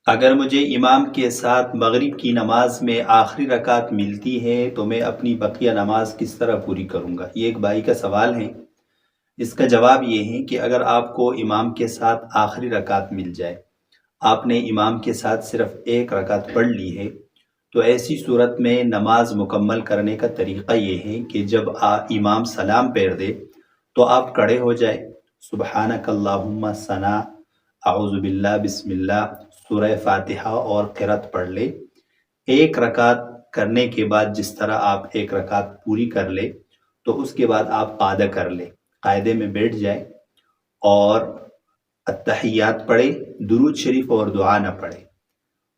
اگر مجھے امام کے ساتھ مغرب کی نماز میں آخری رکعت ملتی ہے تو میں اپنی بقیہ نماز کس طرح پوری کروں گا؟ یہ ایک بھائی کا سوال ہے۔ اس کا جواب یہ ہے کہ اگر آپ کو امام کے ساتھ آخری رکعت مل جائے، آپ نے امام کے ساتھ صرف ایک رکعت پڑھ لی ہے، تو ایسی صورت میں نماز مکمل کرنے کا طریقہ یہ ہے کہ جب امام سلام پھیر دے تو آپ کھڑے ہو جائے، سبحانک اللہم ثنا، اعوذ باللہ، بسم اللہ، سورہ فاتحہ اور قرأت پڑھ لے۔ ایک رکعت کرنے کے بعد جس طرح آپ ایک رکعت پوری کر لے تو اس کے بعد آپ قاعدہ کر لے، قاعدے میں بیٹھ جائے اور التحیات پڑھے، درود شریف اور دعا نہ پڑھے۔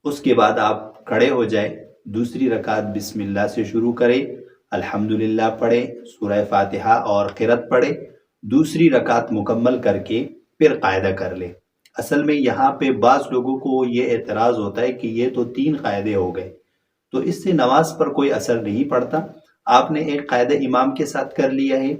اس کے بعد آپ کھڑے ہو جائے، دوسری رکعت بسم اللہ سے شروع کرے، الحمدللہ پڑھے، سورہ فاتحہ اور قرأت پڑھے، دوسری رکعت مکمل کر کے پھر قاعدہ کر لے۔ اصل میں یہاں پہ بعض لوگوں کو یہ اعتراض ہوتا ہے کہ یہ تو 3 قاعدے ہو گئے، تو اس سے نماز پر کوئی اثر نہیں پڑتا۔ آپ نے ایک قاعدہ امام کے ساتھ کر لیا ہے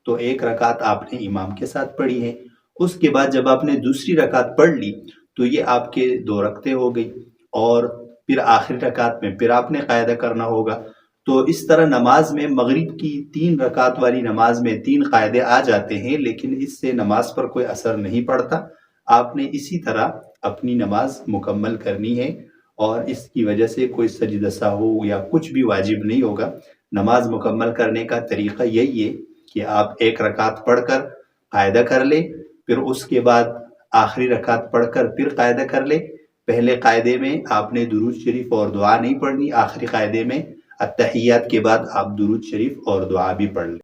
تو ایک رکعت آپ نے امام کے ساتھ پڑھی ہے، اس کے بعد جب آپ نے دوسری رکعت پڑھ لی تو یہ آپ کے 2 رکعتیں ہو گئی، اور پھر آخری رکعت میں پھر آپ نے قاعدہ کرنا ہوگا۔ تو اس طرح نماز میں مغرب کی 3 رکعت والی نماز میں 3 قاعدے آ جاتے ہیں، لیکن اس سے نماز پر کوئی اثر نہیں پڑتا۔ آپ نے اسی طرح اپنی نماز مکمل کرنی ہے، اور اس کی وجہ سے کوئی سجدہ سہو یا کچھ بھی واجب نہیں ہوگا۔ نماز مکمل کرنے کا طریقہ یہی ہے کہ آپ ایک رکعت پڑھ کر قاعدہ کر لیں، پھر اس کے بعد آخری رکعت پڑھ کر پھر قاعدہ کر لیں۔ پہلے قاعدے میں آپ نے درود شریف اور دعا نہیں پڑھنی، آخری قاعدے میں التحیات کے بعد آپ درود شریف اور دعا بھی پڑھ لیں۔